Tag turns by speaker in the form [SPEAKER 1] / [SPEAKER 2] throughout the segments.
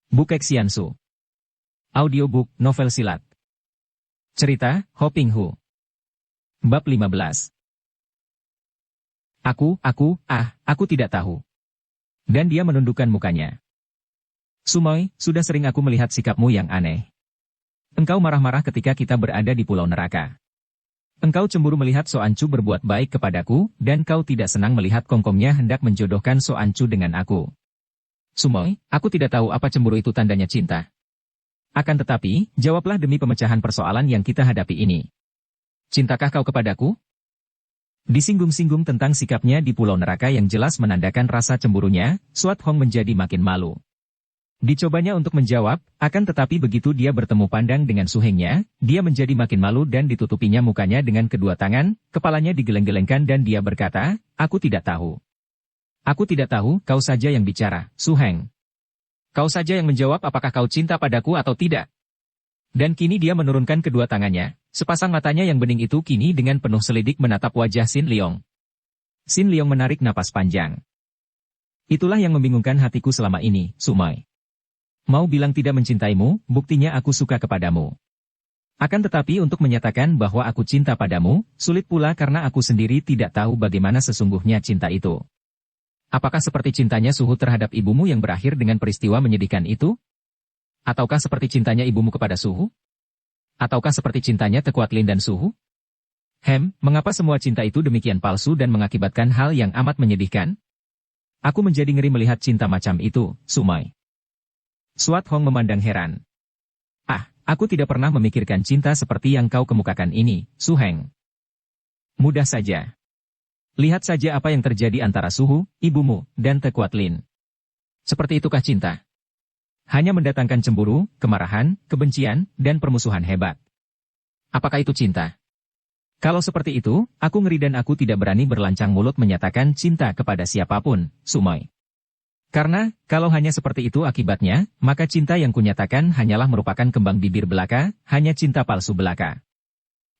[SPEAKER 1] Bukek Xiansu. Audiobook novel silat. Cerita, Ho Ping Hu. Bab 15. Aku tidak tahu. Dan dia menundukkan mukanya. Sumoy, sudah sering aku melihat sikapmu yang aneh. Engkau marah-marah ketika kita berada di pulau neraka. Engkau cemburu melihat Soancu berbuat baik kepadaku, dan kau tidak senang melihat kongkongnya hendak menjodohkan Soancu dengan aku. Sumoy, aku tidak tahu apa cemburu itu tandanya cinta. Akan tetapi, jawablah demi pemecahan persoalan yang kita hadapi ini. Cintakah kau kepadaku? Disinggung-singgung tentang sikapnya di pulau neraka yang jelas menandakan rasa cemburunya, Suat Hong menjadi makin malu. Dicobanya untuk menjawab, akan tetapi begitu dia bertemu pandang dengan suhengnya, dia menjadi makin malu dan ditutupinya mukanya dengan kedua tangan, kepalanya digeleng-gelengkan dan dia berkata, aku tidak tahu. Aku tidak tahu, kau saja yang bicara, Suheng. Kau saja yang menjawab apakah kau cinta padaku atau tidak. Dan kini dia menurunkan kedua tangannya, sepasang matanya yang bening itu kini dengan penuh selidik menatap wajah Sin Leong. Sin Leong menarik napas panjang. Itulah yang membingungkan hatiku selama ini, Sumoy. Mau bilang tidak mencintaimu, buktinya aku suka kepadamu. Akan tetapi untuk menyatakan bahwa aku cinta padamu, sulit pula karena aku sendiri tidak tahu bagaimana sesungguhnya cinta itu. Apakah seperti cintanya Suhu terhadap ibumu yang berakhir dengan peristiwa menyedihkan itu? Ataukah seperti cintanya ibumu kepada Suhu? Ataukah seperti cintanya Tekuatlin dan Suhu? Mengapa semua cinta itu demikian palsu dan mengakibatkan hal yang amat menyedihkan? Aku menjadi ngeri melihat cinta macam itu, Sumoy. Suat Hong memandang heran. Aku tidak pernah memikirkan cinta seperti yang kau kemukakan ini, Suheng. Mudah saja. Lihat saja apa yang terjadi antara Suhu, ibumu, dan Tekuatlin. Seperti itukah cinta? Hanya mendatangkan cemburu, kemarahan, kebencian, dan permusuhan hebat. Apakah itu cinta? Kalau seperti itu, aku ngeri dan aku tidak berani berlancang mulut menyatakan cinta kepada siapapun, Sumoy. Karena, kalau hanya seperti itu akibatnya, maka cinta yang kunyatakan hanyalah merupakan kembang bibir belaka, hanya cinta palsu belaka.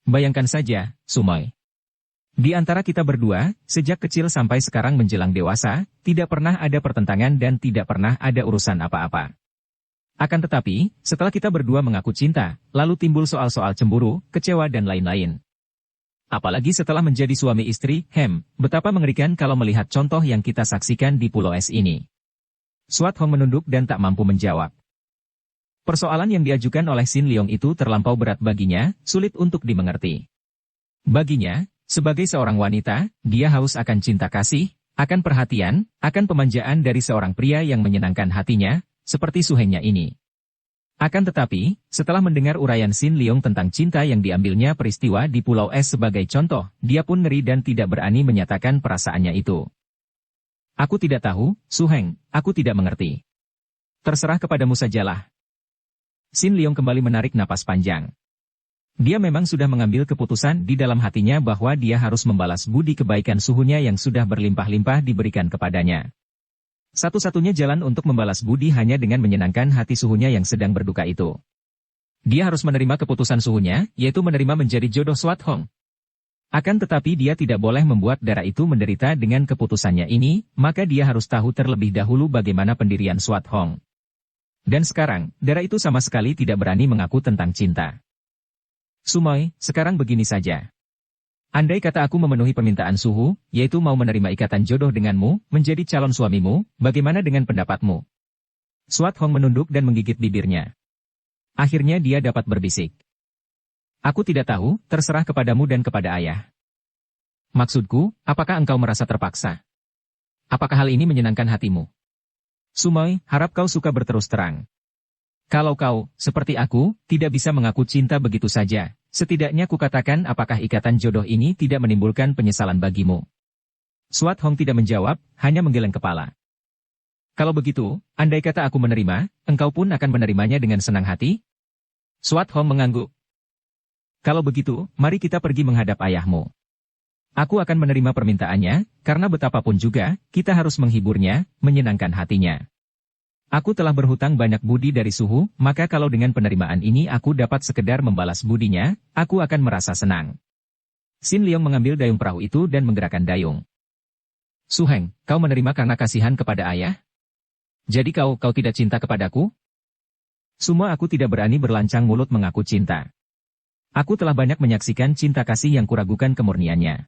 [SPEAKER 1] Bayangkan saja, Sumoy. Di antara kita berdua, sejak kecil sampai sekarang menjelang dewasa, tidak pernah ada pertentangan dan tidak pernah ada urusan apa-apa. Akan tetapi, setelah kita berdua mengaku cinta, lalu timbul soal-soal cemburu, kecewa dan lain-lain. Apalagi setelah menjadi suami istri, betapa mengerikan kalau melihat contoh yang kita saksikan di Pulau Es ini. Suat Hong menunduk dan tak mampu menjawab. Persoalan yang diajukan oleh Sin Leong itu terlampau berat baginya, sulit untuk dimengerti. Baginya, sebagai seorang wanita, dia haus akan cinta kasih, akan perhatian, akan pemanjaan dari seorang pria yang menyenangkan hatinya, seperti suhengnya ini. Akan tetapi, setelah mendengar uraian Sin Leong tentang cinta yang diambilnya peristiwa di Pulau Es sebagai contoh, dia pun ngeri dan tidak berani menyatakan perasaannya itu. Aku tidak tahu, Suheng, aku tidak mengerti. Terserah kepadamu sajalah. Sin Leong kembali menarik napas panjang. Dia memang sudah mengambil keputusan di dalam hatinya bahwa dia harus membalas budi kebaikan Suhunya yang sudah berlimpah-limpah diberikan kepadanya. Satu-satunya jalan untuk membalas budi hanya dengan menyenangkan hati Suhunya yang sedang berduka itu. Dia harus menerima keputusan Suhunya, yaitu menerima menjadi jodoh Suat Hong. Akan tetapi dia tidak boleh membuat darah itu menderita dengan keputusannya ini, maka dia harus tahu terlebih dahulu bagaimana pendirian Suat Hong. Dan sekarang, darah itu sama sekali tidak berani mengaku tentang cinta. Sumoy, sekarang begini saja. Andai kata aku memenuhi permintaan Suhu, yaitu mau menerima ikatan jodoh denganmu, menjadi calon suamimu, bagaimana dengan pendapatmu? Suat Hong menunduk dan menggigit bibirnya. Akhirnya dia dapat berbisik. Aku tidak tahu, terserah kepadamu dan kepada ayah. Maksudku, apakah engkau merasa terpaksa? Apakah hal ini menyenangkan hatimu? Sumoy, harap kau suka berterus terang. Kalau kau, seperti aku, tidak bisa mengaku cinta begitu saja, setidaknya kukatakan apakah ikatan jodoh ini tidak menimbulkan penyesalan bagimu. Suat Hong tidak menjawab, hanya menggeleng kepala. Kalau begitu, andai kata aku menerima, engkau pun akan menerimanya dengan senang hati? Suat Hong mengangguk. Kalau begitu, mari kita pergi menghadap ayahmu. Aku akan menerima permintaannya, karena betapapun juga, kita harus menghiburnya, menyenangkan hatinya. Aku telah berhutang banyak budi dari Suhu, maka kalau dengan penerimaan ini aku dapat sekedar membalas budinya, aku akan merasa senang. Sin Leong mengambil dayung perahu itu dan menggerakkan dayung. Suheng, kau menerima karena kasihan kepada ayah? Jadi kau tidak cinta kepadaku? Semua aku tidak berani berlancang mulut mengaku cinta. Aku telah banyak menyaksikan cinta kasih yang kuragukan kemurniannya.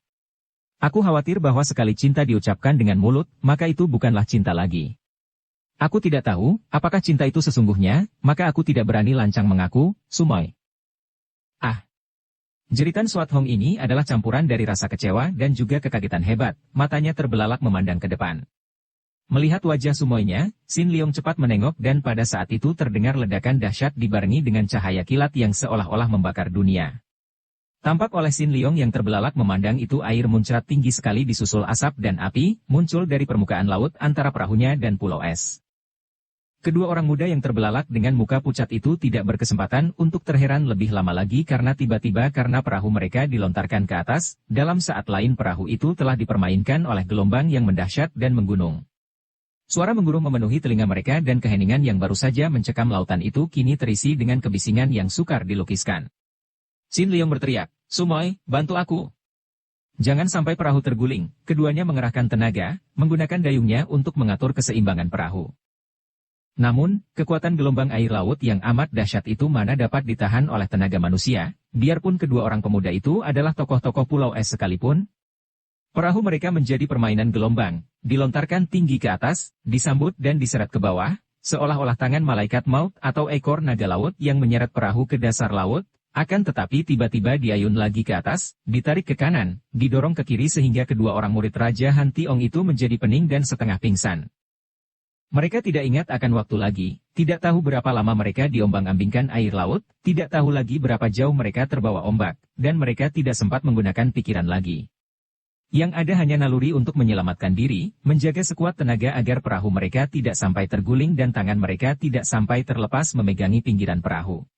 [SPEAKER 1] Aku khawatir bahwa sekali cinta diucapkan dengan mulut, maka itu bukanlah cinta lagi. Aku tidak tahu, apakah cinta itu sesungguhnya, maka aku tidak berani lancang mengaku, Sumoy. Ah! Jeritan Swat Hong ini adalah campuran dari rasa kecewa dan juga kekagetan hebat, matanya terbelalak memandang ke depan. Melihat wajah Sumoynya, Sin Leong cepat menengok dan pada saat itu terdengar ledakan dahsyat dibarengi dengan cahaya kilat yang seolah-olah membakar dunia. Tampak oleh Sin Leong yang terbelalak memandang itu air muncrat tinggi sekali disusul asap dan api, muncul dari permukaan laut antara perahunya dan pulau es. Kedua orang muda yang terbelalak dengan muka pucat itu tidak berkesempatan untuk terheran lebih lama lagi karena tiba-tiba karena perahu mereka dilontarkan ke atas, dalam saat lain perahu itu telah dipermainkan oleh gelombang yang mendahsyat dan menggunung. Suara mengguruh memenuhi telinga mereka dan keheningan yang baru saja mencekam lautan itu kini terisi dengan kebisingan yang sukar dilukiskan. Sin Leong berteriak, Sumoy, bantu aku. Jangan sampai perahu terguling, keduanya mengerahkan tenaga, menggunakan dayungnya untuk mengatur keseimbangan perahu. Namun, kekuatan gelombang air laut yang amat dahsyat itu mana dapat ditahan oleh tenaga manusia, biarpun kedua orang pemuda itu adalah tokoh-tokoh pulau es sekalipun. Perahu mereka menjadi permainan gelombang, dilontarkan tinggi ke atas, disambut dan diseret ke bawah, seolah-olah tangan malaikat maut atau ekor naga laut yang menyeret perahu ke dasar laut, akan tetapi tiba-tiba diayun lagi ke atas, ditarik ke kanan, didorong ke kiri sehingga kedua orang murid Raja Han Tiong itu menjadi pening dan setengah pingsan. Mereka tidak ingat akan waktu lagi, tidak tahu berapa lama mereka diombang-ambingkan air laut, tidak tahu lagi berapa jauh mereka terbawa ombak, dan mereka tidak sempat menggunakan pikiran lagi. Yang ada hanya naluri untuk menyelamatkan diri, menjaga sekuat tenaga agar perahu mereka tidak sampai terguling dan tangan mereka tidak sampai terlepas memegangi pinggiran perahu.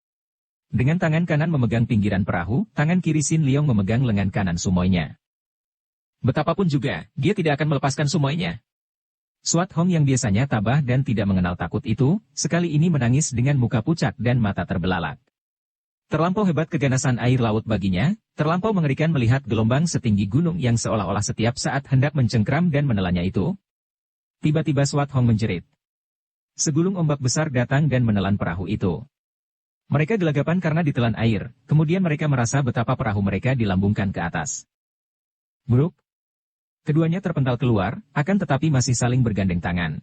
[SPEAKER 1] Dengan tangan kanan memegang pinggiran perahu, tangan kiri Sin Leong memegang lengan kanan Sumoynya. Betapapun juga, dia tidak akan melepaskan Sumoynya. Swat Hong yang biasanya tabah dan tidak mengenal takut itu, sekali ini menangis dengan muka pucat dan mata terbelalak. Terlampau hebat keganasan air laut baginya, terlampau mengerikan melihat gelombang setinggi gunung yang seolah-olah setiap saat hendak mencengkram dan menelannya itu. Tiba-tiba Swat Hong menjerit. Segulung ombak besar datang dan menelan perahu itu. Mereka gelagapan karena ditelan air, kemudian mereka merasa betapa perahu mereka dilambungkan ke atas. Bruk! Keduanya terpental keluar, akan tetapi masih saling bergandeng tangan.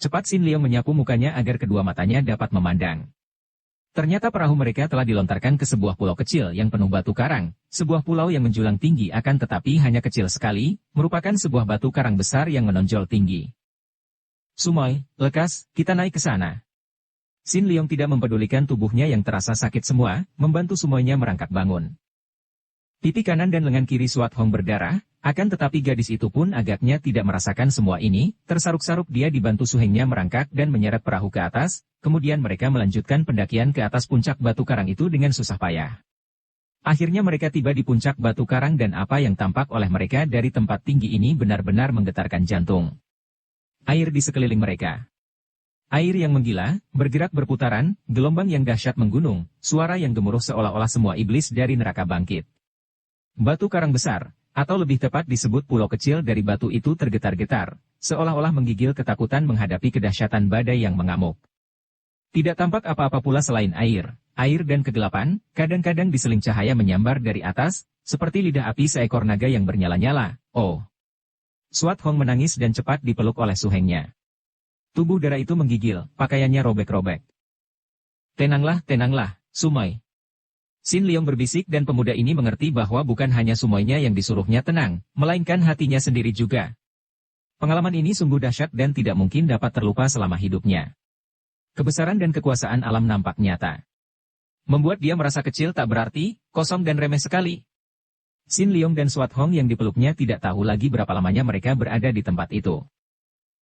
[SPEAKER 1] Cepat Sin Leong menyapu mukanya agar kedua matanya dapat memandang. Ternyata perahu mereka telah dilontarkan ke sebuah pulau kecil yang penuh batu karang, sebuah pulau yang menjulang tinggi akan tetapi hanya kecil sekali, merupakan sebuah batu karang besar yang menonjol tinggi. Sumoy, lekas, kita naik ke sana. Sin Leong tidak mempedulikan tubuhnya yang terasa sakit semua, membantu Sumoynya merangkak bangun. Pipi kanan dan lengan kiri Swat Hong berdarah, akan tetapi gadis itu pun agaknya tidak merasakan semua ini, tersaruk-saruk dia dibantu suhengnya merangkak dan menyeret perahu ke atas, kemudian mereka melanjutkan pendakian ke atas puncak batu karang itu dengan susah payah. Akhirnya mereka tiba di puncak batu karang dan apa yang tampak oleh mereka dari tempat tinggi ini benar-benar menggetarkan jantung. Air di sekeliling mereka. Air yang menggila, bergerak berputaran, gelombang yang dahsyat menggunung, suara yang gemuruh seolah-olah semua iblis dari neraka bangkit. Batu karang besar, atau lebih tepat disebut pulau kecil dari batu itu tergetar-getar, seolah-olah menggigil ketakutan menghadapi kedahsyatan badai yang mengamuk. Tidak tampak apa-apa pula selain air dan kegelapan, kadang-kadang diseling cahaya menyambar dari atas, seperti lidah api seekor naga yang bernyala-nyala. Oh! Swat Hong menangis dan cepat dipeluk oleh suhengnya. Tubuh darah itu menggigil, pakaiannya robek-robek. Tenanglah, tenanglah, Sumoy. Sin Leong berbisik dan pemuda ini mengerti bahwa bukan hanya Sumoynya yang disuruhnya tenang, melainkan hatinya sendiri juga. Pengalaman ini sungguh dahsyat dan tidak mungkin dapat terlupa selama hidupnya. Kebesaran dan kekuasaan alam nampak nyata. Membuat dia merasa kecil tak berarti, kosong dan remeh sekali. Sin Leong dan Swat Hong yang dipeluknya tidak tahu lagi berapa lamanya mereka berada di tempat itu.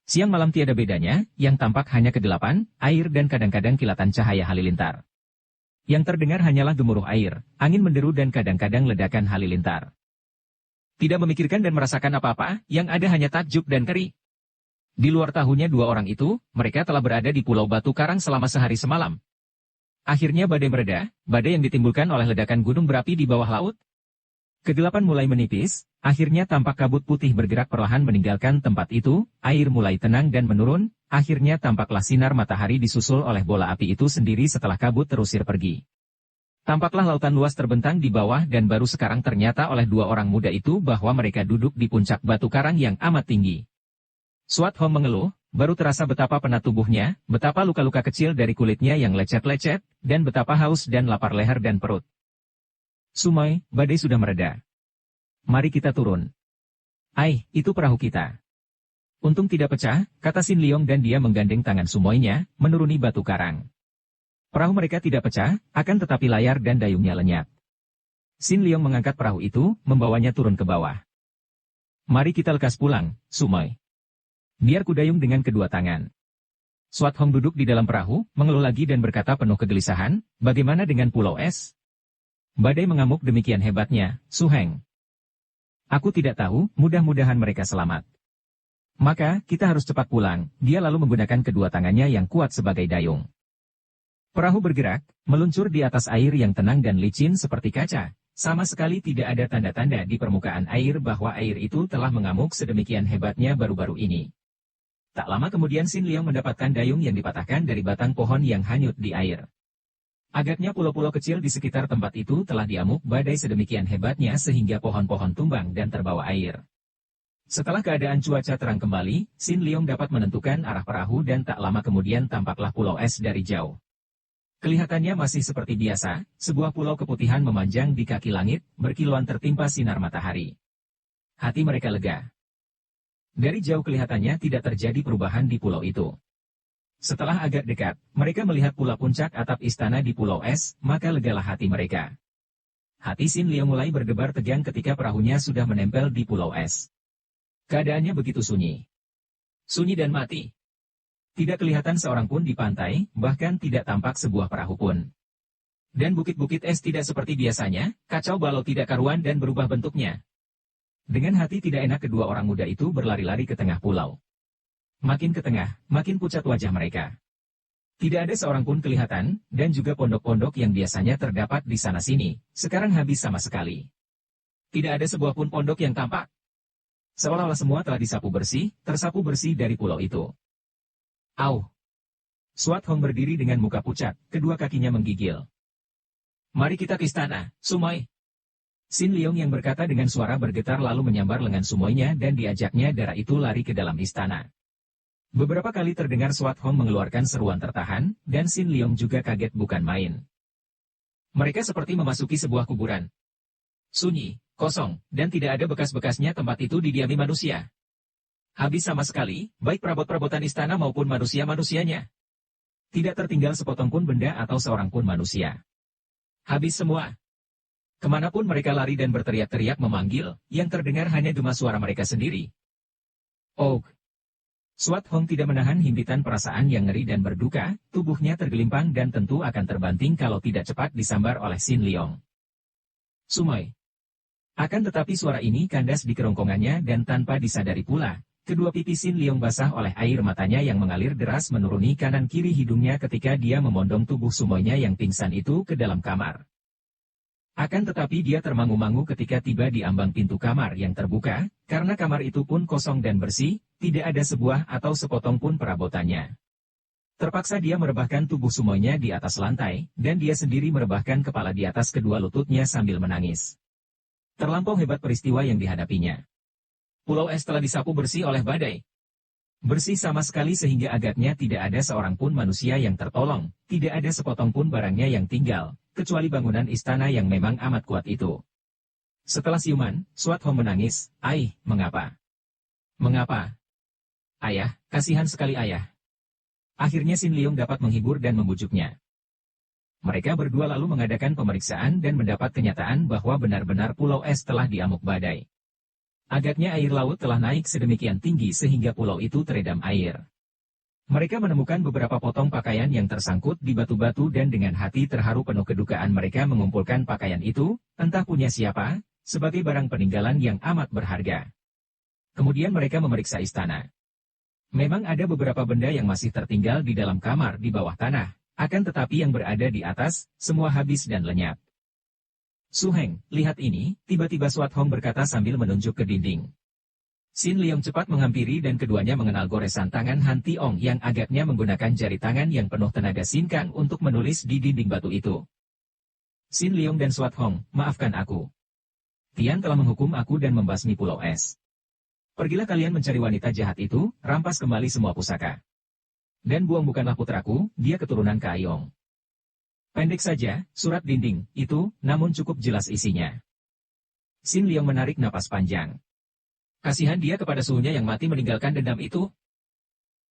[SPEAKER 1] Siang malam tiada bedanya, yang tampak hanya kegelapan, air dan kadang-kadang kilatan cahaya halilintar. Yang terdengar hanyalah gemuruh air, angin menderu dan kadang-kadang ledakan halilintar. Tidak memikirkan dan merasakan apa-apa, yang ada hanya takjub dan keri. Di luar tahunya dua orang itu, mereka telah berada di Pulau Batu Karang selama sehari semalam. Akhirnya badai mereda, badai yang ditimbulkan oleh ledakan gunung berapi di bawah laut. Kegelapan mulai menipis, akhirnya tampak kabut putih bergerak perlahan meninggalkan tempat itu, air mulai tenang dan menurun, akhirnya tampaklah sinar matahari disusul oleh bola api itu sendiri setelah kabut terusir pergi. Tampaklah lautan luas terbentang di bawah dan baru sekarang ternyata oleh dua orang muda itu bahwa mereka duduk di puncak batu karang yang amat tinggi. Swat Hong mengeluh, baru terasa betapa penat tubuhnya, betapa luka-luka kecil dari kulitnya yang lecet-lecet, dan betapa haus dan lapar leher dan perut. Sumoy, badai sudah mereda. Mari kita turun. Itu perahu kita. Untung tidak pecah, kata Sin Leong dan dia menggandeng tangan Sumoynya, menuruni batu karang. Perahu mereka tidak pecah, akan tetapi layar dan dayungnya lenyap. Sin Leong mengangkat perahu itu, membawanya turun ke bawah. Mari kita lekas pulang, Sumoy. Biar kudayung dengan kedua tangan. Swat Hong duduk di dalam perahu, mengeluh lagi dan berkata penuh kegelisahan, bagaimana dengan Pulau Es? Badai mengamuk demikian hebatnya, Su Heng. Aku tidak tahu, mudah-mudahan mereka selamat. Maka, kita harus cepat pulang, dia lalu menggunakan kedua tangannya yang kuat sebagai dayung. Perahu bergerak, meluncur di atas air yang tenang dan licin seperti kaca. Sama sekali tidak ada tanda-tanda di permukaan air bahwa air itu telah mengamuk sedemikian hebatnya baru-baru ini. Tak lama kemudian Sin Leong mendapatkan dayung yang dipatahkan dari batang pohon yang hanyut di air. Agaknya pulau-pulau kecil di sekitar tempat itu telah diamuk badai sedemikian hebatnya sehingga pohon-pohon tumbang dan terbawa air. Setelah keadaan cuaca terang kembali, Sin Leong dapat menentukan arah perahu dan tak lama kemudian tampaklah Pulau Es dari jauh. Kelihatannya masih seperti biasa, sebuah pulau keputihan memanjang di kaki langit, berkilauan tertimpa sinar matahari. Hati mereka lega. Dari jauh kelihatannya tidak terjadi perubahan di pulau itu. Setelah agak dekat, mereka melihat pula puncak atap istana di Pulau Es, maka legalah hati mereka. Hati Sin Leong mulai berdebar tegang ketika perahunya sudah menempel di Pulau Es. Keadaannya begitu sunyi. Sunyi dan mati. Tidak kelihatan seorang pun di pantai, bahkan tidak tampak sebuah perahu pun. Dan bukit-bukit es tidak seperti biasanya, kacau balau tidak karuan dan berubah bentuknya. Dengan hati tidak enak kedua orang muda itu berlari-lari ke tengah pulau. Makin ke tengah, makin pucat wajah mereka. Tidak ada seorang pun kelihatan, dan juga pondok-pondok yang biasanya terdapat di sana-sini, sekarang habis sama sekali. Tidak ada sebuah pun pondok yang tampak. Seolah-olah semua telah disapu bersih, tersapu bersih dari pulau itu. Au! Swat Hong berdiri dengan muka pucat, kedua kakinya menggigil. Mari kita ke istana, Sumoy. Sin Leong yang berkata dengan suara bergetar lalu menyambar lengan Sumoynya dan diajaknya darah itu lari ke dalam istana. Beberapa kali terdengar Swat Hong mengeluarkan seruan tertahan, dan Sin Leong juga kaget bukan main. Mereka seperti memasuki sebuah kuburan. Sunyi, kosong, dan tidak ada bekas-bekasnya tempat itu didiami manusia. Habis sama sekali, baik perabot-perabotan istana maupun manusia-manusianya. Tidak tertinggal sepotong pun benda atau seorang pun manusia. Habis semua. Kemanapun mereka lari dan berteriak-teriak memanggil, yang terdengar hanya gema suara mereka sendiri. Oh! Swat Hong tidak menahan himpitan perasaan yang ngeri dan berduka, tubuhnya tergelimpang dan tentu akan terbanting kalau tidak cepat disambar oleh Sin Leong. Sumoy. Akan tetapi suara ini kandas di kerongkongannya dan tanpa disadari pula, kedua pipi Sin Leong basah oleh air matanya yang mengalir deras menuruni kanan kiri hidungnya ketika dia memondong tubuh Sumoynya yang pingsan itu ke dalam kamar. Akan tetapi dia termangu-mangu ketika tiba di ambang pintu kamar yang terbuka, karena kamar itu pun kosong dan bersih, tidak ada sebuah atau sepotong pun perabotannya. Terpaksa dia merebahkan tubuh Sumoynya di atas lantai, dan dia sendiri merebahkan kepala di atas kedua lututnya sambil menangis. Terlampau hebat peristiwa yang dihadapinya. Pulau Es telah disapu bersih oleh badai. Bersih sama sekali sehingga agaknya tidak ada seorang pun manusia yang tertolong, tidak ada sepotong pun barangnya yang tinggal, kecuali bangunan istana yang memang amat kuat itu. Setelah siuman, Swat Hong menangis, mengapa? Mengapa? Ayah, kasihan sekali ayah. Akhirnya Sin Leong dapat menghibur dan membujuknya. Mereka berdua lalu mengadakan pemeriksaan dan mendapat kenyataan bahwa benar-benar Pulau Es telah diamuk badai. Agaknya air laut telah naik sedemikian tinggi sehingga pulau itu terendam air. Mereka menemukan beberapa potong pakaian yang tersangkut di batu-batu dan dengan hati terharu penuh kedukaan mereka mengumpulkan pakaian itu, entah punya siapa, sebagai barang peninggalan yang amat berharga. Kemudian mereka memeriksa istana. Memang ada beberapa benda yang masih tertinggal di dalam kamar di bawah tanah, akan tetapi yang berada di atas, semua habis dan lenyap. Su Heng, lihat ini, tiba-tiba Swat Hong berkata sambil menunjuk ke dinding. Sin Leong cepat menghampiri dan keduanya mengenal goresan tangan Han Tiong yang agaknya menggunakan jari tangan yang penuh tenaga Sin Kang untuk menulis di dinding batu itu. Sin Leong dan Swat Hong, maafkan aku. Tian telah menghukum aku dan membasmi Pulau Es. Pergilah kalian mencari wanita jahat itu, rampas kembali semua pusaka. Dan Buong bukanlah putraku, dia keturunan Kaiyong. Pendek saja, surat dinding, itu, namun cukup jelas isinya. Sin Leong menarik napas panjang. Kasihan dia kepada suhunya yang mati meninggalkan dendam itu.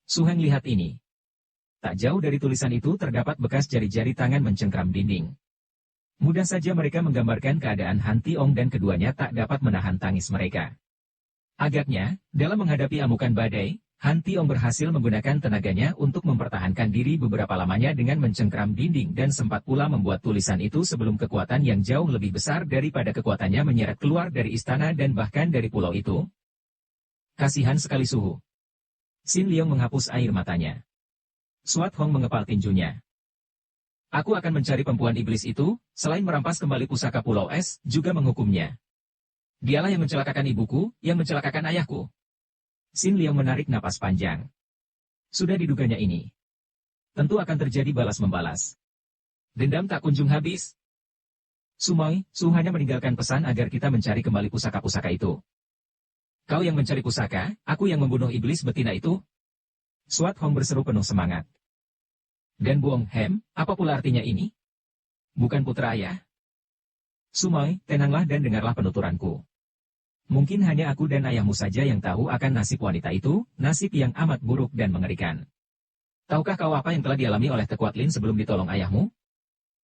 [SPEAKER 1] Su Heng lihat ini. Tak jauh dari tulisan itu terdapat bekas jari-jari tangan mencengkram dinding. Mudah saja mereka menggambarkan keadaan Han Tiong dan keduanya tak dapat menahan tangis mereka. Agaknya, dalam menghadapi amukan badai, Han Tiong berhasil menggunakan tenaganya untuk mempertahankan diri beberapa lamanya dengan mencengkram dinding dan sempat pula membuat tulisan itu sebelum kekuatan yang jauh lebih besar daripada kekuatannya menyeret keluar dari istana dan bahkan dari pulau itu. Kasihan sekali suhu. Sin Leong menghapus air matanya. Swat Hong mengepal tinjunya. Aku akan mencari perempuan iblis itu, selain merampas kembali pusaka Pulau Es, juga menghukumnya. Dialah yang mencelakakan ibuku, yang mencelakakan ayahku. Sin Leong menarik napas panjang. Sudah diduganya ini. Tentu akan terjadi balas-membalas. Dendam tak kunjung habis. Sumoy, Su hanya meninggalkan pesan agar kita mencari kembali pusaka-pusaka itu. Kau yang mencari pusaka, aku yang membunuh iblis betina itu? Swat Hong berseru penuh semangat. Dan Buong Hem, apa pula artinya ini? Bukan putra ayah? Sumoy, tenanglah dan dengarlah penuturanku. Mungkin hanya aku dan ayahmu saja yang tahu akan nasib wanita itu, nasib yang amat buruk dan mengerikan. Tahukah kau apa yang telah dialami oleh Tekuat Lin sebelum ditolong ayahmu?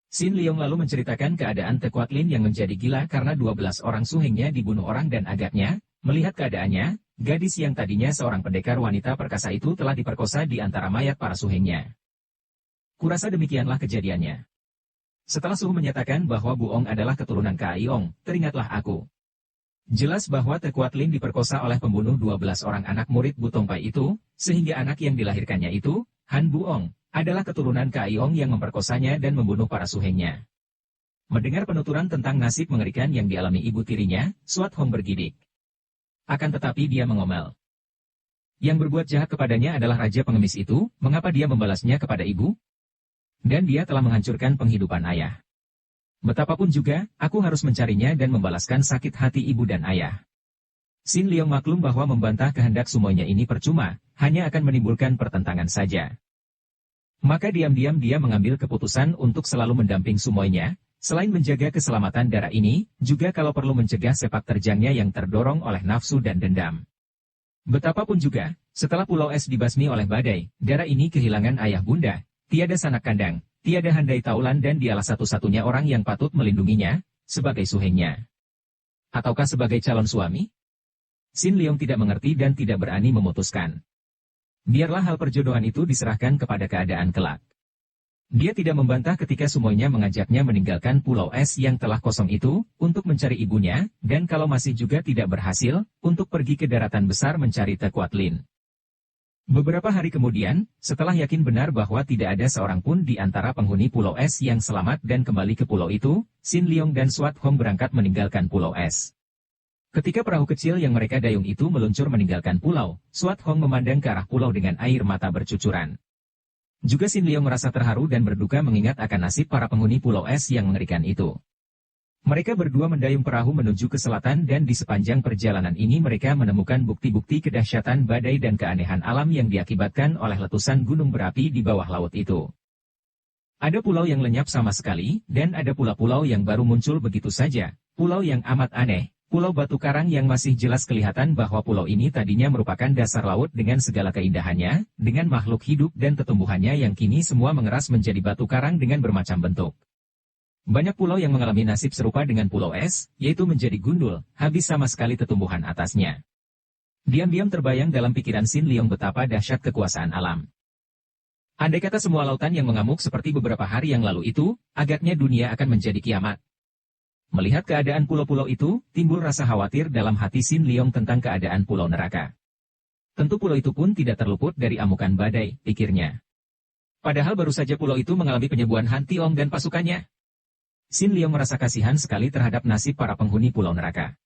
[SPEAKER 1] Sin Leong lalu menceritakan keadaan Tekuat Lin yang menjadi gila karena 12 orang suhengnya dibunuh orang dan agaknya, melihat keadaannya, gadis yang tadinya seorang pendekar wanita perkasa itu telah diperkosa di antara mayat para suhengnya. Kurasa demikianlah kejadiannya. Setelah Suhu menyatakan bahwa Buong adalah keturunan Kaiyong, teringatlah aku. Jelas bahwa Tekuat Lin diperkosa oleh pembunuh 12 orang anak murid Butongpai itu, sehingga anak yang dilahirkannya itu, Han Buong, adalah keturunan Kaiyong yang memperkosanya dan membunuh para suhengnya. Mendengar penuturan tentang nasib mengerikan yang dialami ibu tirinya, Swat Hong bergidik. Akan tetapi dia mengomel. Yang berbuat jahat kepadanya adalah raja pengemis itu, mengapa dia membalasnya kepada ibu? Dan dia telah menghancurkan penghidupan ayah. Betapapun juga, aku harus mencarinya dan membalaskan sakit hati ibu dan ayah. Sin Leong maklum bahwa membantah kehendak Sumoynya ini percuma, hanya akan menimbulkan pertentangan saja. Maka diam-diam dia mengambil keputusan untuk selalu mendamping Sumoynya, selain menjaga keselamatan darah ini, juga kalau perlu mencegah sepak terjangnya yang terdorong oleh nafsu dan dendam. Betapapun juga, setelah Pulau Es dibasmi oleh badai, darah ini kehilangan ayah bunda, tiada sanak kandang, tiada handai taulan dan dialah satu-satunya orang yang patut melindunginya, sebagai suhengnya. Ataukah sebagai calon suami? Sin Leong tidak mengerti dan tidak berani memutuskan. Biarlah hal perjodohan itu diserahkan kepada keadaan kelak. Dia tidak membantah ketika Sumoynya mengajaknya meninggalkan Pulau Es yang telah kosong itu, untuk mencari ibunya, dan kalau masih juga tidak berhasil, untuk pergi ke daratan besar mencari Tekuat Lin. Beberapa hari kemudian, setelah yakin benar bahwa tidak ada seorang pun di antara penghuni Pulau Es yang selamat dan kembali ke pulau itu, Sin Leong dan Swat Hong berangkat meninggalkan Pulau Es. Ketika perahu kecil yang mereka dayung itu meluncur meninggalkan pulau, Swat Hong memandang ke arah pulau dengan air mata bercucuran. Juga Sin Leong merasa terharu dan berduka mengingat akan nasib para penghuni Pulau Es yang mengerikan itu. Mereka berdua mendayung perahu menuju ke selatan dan di sepanjang perjalanan ini mereka menemukan bukti-bukti kedahsyatan badai dan keanehan alam yang diakibatkan oleh letusan gunung berapi di bawah laut itu. Ada pulau yang lenyap sama sekali, dan ada pula pulau yang baru muncul begitu saja, pulau yang amat aneh. Pulau Batu Karang yang masih jelas kelihatan bahwa pulau ini tadinya merupakan dasar laut dengan segala keindahannya, dengan makhluk hidup dan tetumbuhannya yang kini semua mengeras menjadi batu karang dengan bermacam bentuk. Banyak pulau yang mengalami nasib serupa dengan Pulau Es, yaitu menjadi gundul, habis sama sekali tetumbuhan atasnya. Diam-diam terbayang dalam pikiran Sin Leong betapa dahsyat kekuasaan alam. Andai kata semua lautan yang mengamuk seperti beberapa hari yang lalu itu, agaknya dunia akan menjadi kiamat. Melihat keadaan pulau-pulau itu, timbul rasa khawatir dalam hati Sin Leong tentang keadaan pulau neraka. Tentu pulau itu pun tidak terluput dari amukan badai, pikirnya. Padahal baru saja pulau itu mengalami penyembuhan Han Tiong dan pasukannya. Xin Liong merasa kasihan sekali terhadap nasib para penghuni pulau neraka.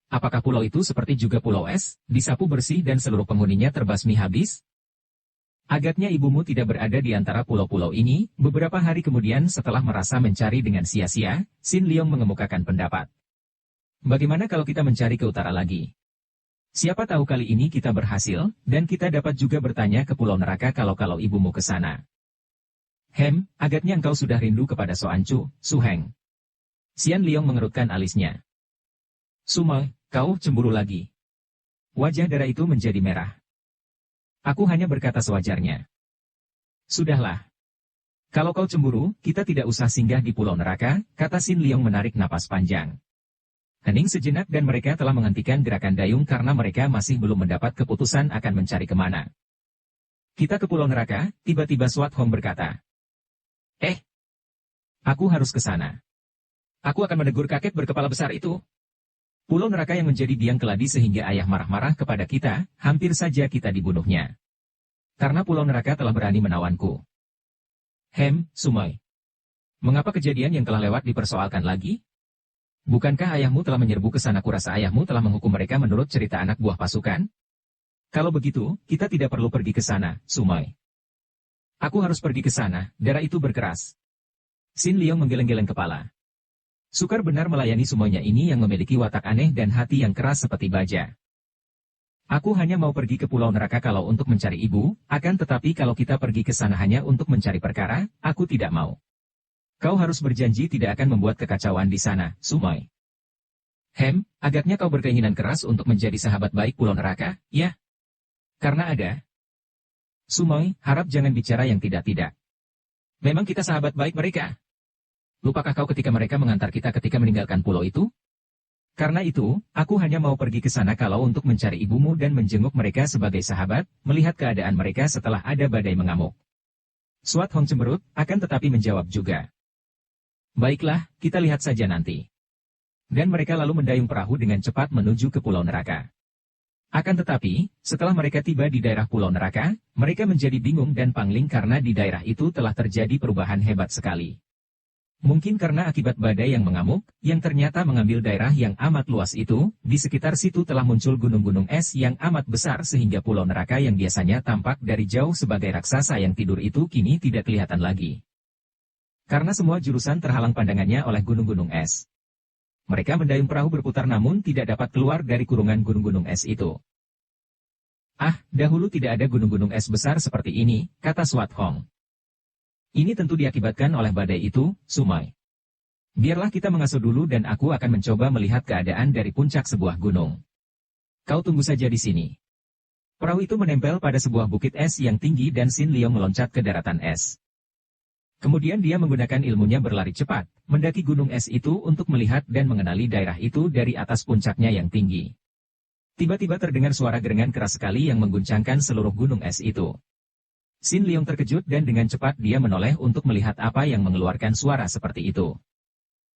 [SPEAKER 1] Apakah pulau itu seperti juga pulau es, disapu bersih dan seluruh penghuninya terbasmi habis? Agaknya ibumu tidak berada di antara pulau-pulau ini. Beberapa hari kemudian setelah merasa mencari dengan sia-sia, Xin Liong mengemukakan pendapat. Bagaimana kalau kita mencari ke utara lagi? Siapa tahu kali ini kita berhasil, dan kita dapat juga bertanya ke pulau neraka kalau ibumu ke sana. Agaknya engkau sudah rindu kepada Soancu, Su Heng. Xian Liong mengerutkan alisnya. Sumoy, kau cemburu lagi. Wajah Dara itu menjadi merah. Aku hanya berkata sewajarnya. Sudahlah. Kalau kau cemburu, kita tidak usah singgah di pulau neraka, kata Xin Liong menarik napas panjang. Hening sejenak dan mereka telah menghentikan gerakan dayung karena mereka masih belum mendapat keputusan akan mencari kemana. Kita ke pulau neraka, tiba-tiba Swat Hong berkata. Aku harus ke sana. Aku akan menegur kakek berkepala besar itu. Pulau neraka yang menjadi biang keladi sehingga ayah marah-marah kepada kita, hampir saja kita dibunuhnya. Karena pulau neraka telah berani menawanku. Sumoy. Mengapa kejadian yang telah lewat dipersoalkan lagi? Bukankah ayahmu telah menyerbu ke sana? Kurasa ayahmu telah menghukum mereka menurut cerita anak buah pasukan? Kalau begitu, kita tidak perlu pergi ke sana, Sumoy. Aku harus pergi ke sana, Dara itu berkeras. Xin Liong menggeleng-geleng kepala. Sukar benar melayani semuanya ini yang memiliki watak aneh dan hati yang keras seperti baja. Aku hanya mau pergi ke pulau neraka kalau untuk mencari ibu, akan tetapi kalau kita pergi ke sana hanya untuk mencari perkara, aku tidak mau. Kau harus berjanji tidak akan membuat kekacauan di sana, Sumoy. Agaknya kau berkeinginan keras untuk menjadi sahabat baik pulau neraka, ya? Karena ada. Sumoy, harap jangan bicara yang tidak-tidak. Memang kita sahabat baik mereka. Lupakah kau ketika mereka mengantar kita ketika meninggalkan pulau itu? Karena itu, aku hanya mau pergi ke sana kalau untuk mencari ibumu dan menjenguk mereka sebagai sahabat, melihat keadaan mereka setelah ada badai mengamuk. Swat Hong cemberut, akan tetapi menjawab juga. Baiklah, kita lihat saja nanti. Dan mereka lalu mendayung perahu dengan cepat menuju ke pulau neraka. Akan tetapi, setelah mereka tiba di daerah pulau neraka, mereka menjadi bingung dan pangling karena di daerah itu telah terjadi perubahan hebat sekali. Mungkin karena akibat badai yang mengamuk, yang ternyata mengambil daerah yang amat luas itu, di sekitar situ telah muncul gunung-gunung es yang amat besar sehingga pulau neraka yang biasanya tampak dari jauh sebagai raksasa yang tidur itu kini tidak kelihatan lagi. Karena semua jurusan terhalang pandangannya oleh gunung-gunung es. Mereka mendayung perahu berputar namun tidak dapat keluar dari kurungan gunung-gunung es itu. Dahulu tidak ada gunung-gunung es besar seperti ini, kata Swat Hong. Ini tentu diakibatkan oleh badai itu, Sumoy. Biarlah kita mengasuh dulu dan aku akan mencoba melihat keadaan dari puncak sebuah gunung. Kau tunggu saja di sini. Perahu itu menempel pada sebuah bukit es yang tinggi dan Xin Liong meloncat ke daratan es. Kemudian dia menggunakan ilmunya berlari cepat, mendaki gunung es itu untuk melihat dan mengenali daerah itu dari atas puncaknya yang tinggi. Tiba-tiba terdengar suara gerengan keras sekali yang mengguncangkan seluruh gunung es itu. Xin Liong terkejut dan dengan cepat dia menoleh untuk melihat apa yang mengeluarkan suara seperti itu.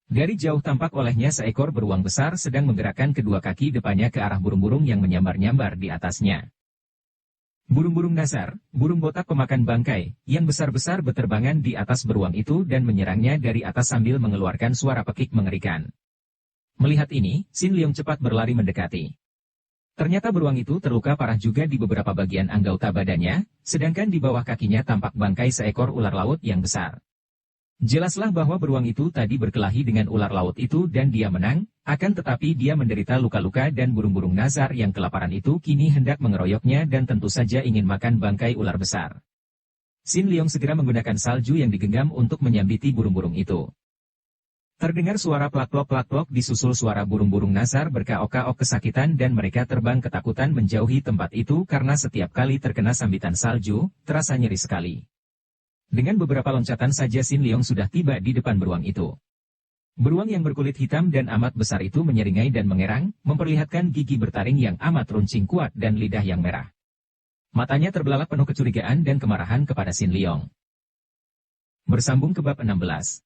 [SPEAKER 1] Dari jauh tampak olehnya seekor beruang besar sedang menggerakkan kedua kaki depannya ke arah burung-burung yang menyambar-nyambar di atasnya. Burung-burung nasar, burung botak pemakan bangkai, yang besar-besar berterbangan di atas beruang itu dan menyerangnya dari atas sambil mengeluarkan suara pekik mengerikan. Melihat ini, Xin Liong cepat berlari mendekati. Ternyata beruang itu terluka parah juga di beberapa bagian anggota badannya, sedangkan di bawah kakinya tampak bangkai seekor ular laut yang besar. Jelaslah bahwa beruang itu tadi berkelahi dengan ular laut itu dan dia menang, akan tetapi dia menderita luka-luka dan burung-burung nazar yang kelaparan itu kini hendak mengeroyoknya dan tentu saja ingin makan bangkai ular besar. Xin Liong segera menggunakan salju yang digenggam untuk menyambiti burung-burung itu. Terdengar suara plak-plok disusul suara burung-burung nasar berkaok-kaok kesakitan dan mereka terbang ketakutan menjauhi tempat itu karena setiap kali terkena sambitan salju, terasa nyeri sekali. Dengan beberapa loncatan saja Xin Liong sudah tiba di depan beruang itu. Beruang yang berkulit hitam dan amat besar itu menyeringai dan mengerang, memperlihatkan gigi bertaring yang amat runcing kuat dan lidah yang merah. Matanya terbelalak penuh kecurigaan dan kemarahan kepada Xin Liong. Bersambung ke bab 16.